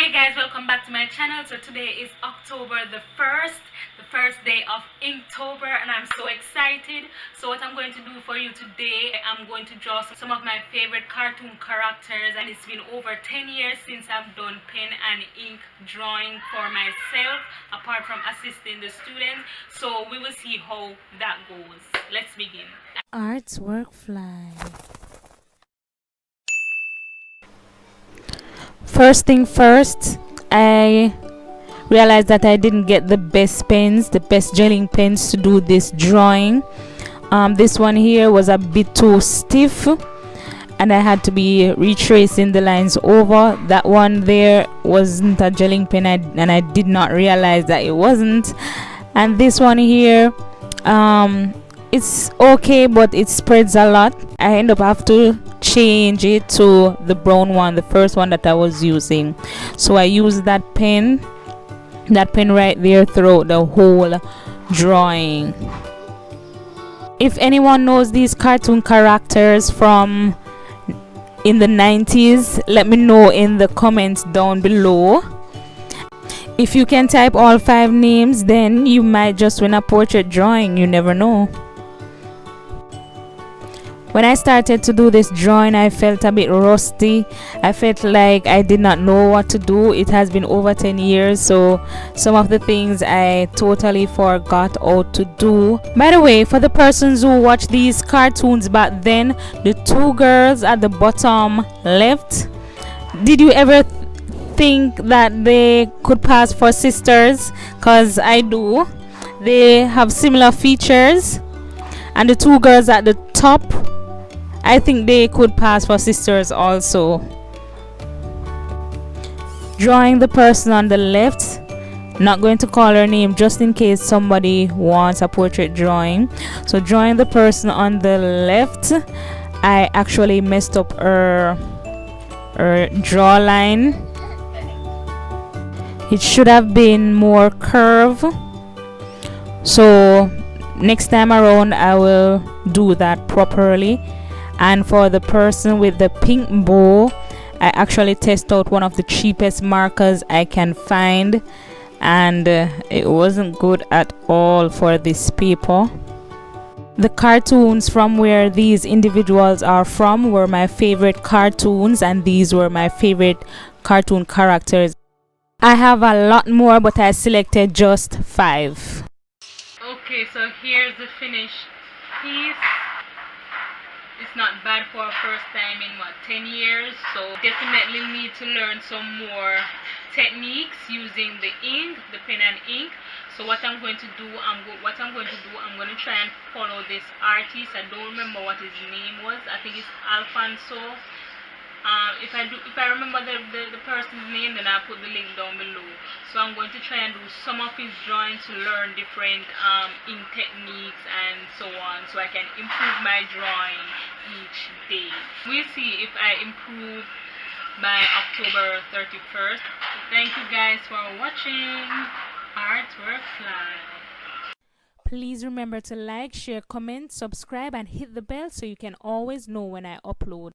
Hey guys, welcome back to my channel. So today is October the 1st day of Inktober, and I'm so excited. So what I'm going to do for you today, I'm going to draw some of my favorite cartoon characters, and it's been over 10 years since I've done pen and ink drawing for myself apart from assisting the students. So we will see how that goes. Let's begin. Arts Workfly. First thing first, I realized that I didn't get the best pens, the best gelling pens to do this drawing. This one here was a bit too stiff and I had to be retracing the lines over. That one there wasn't a gelling pen, and I did not realize that it wasn't. And this one here, it's okay, but it spreads a lot. I end up have to change it to the brown one, the first one that I was using. So I use that pen right there throughout the whole drawing. If anyone knows these cartoon characters from in the 90s, let me know in the comments down below. If you can type all 5 names, then you might just win a portrait drawing. You never know. When I started to do this drawing, I felt a bit rusty. I felt like I did not know what to do. It has been over 10 years, so some of the things I totally forgot how to do. By the way, for the persons who watch these cartoons back then, the 2 girls at the bottom left, did you ever think that they could pass for sisters? Because I do. They have similar features. And the 2 girls at the top, I think they could pass for sisters also. Drawing the person on the left, not going to call her name just in case somebody wants a portrait drawing. So drawing the person on the left, I actually messed up her draw line. It should have been more curve. So next time around I will do that properly. And for the person with the pink bow, I actually test out one of the cheapest markers I can find, and it wasn't good at all for this paper. The cartoons from where these individuals are from were my favorite cartoons, and these were my favorite cartoon characters. I have a lot more, but I selected just 5. Okay, so here's the finished piece. It's not bad for a first time in 10 years, so definitely need to learn some more techniques using the ink, the pen and ink. So what I'm going to do, I'm going to try and follow this artist. I don't remember what his name was. I think it's Alfonso. If I remember the person's name, then I'll put the link down below. So I'm going to try and do some of his drawings to learn different ink techniques and so on, so I can improve my drawing each day. We'll see if I improve by October 31st. Thank you guys for watching Arts Workfly. Please remember to like, share, comment, subscribe, and hit the bell so you can always know when I upload.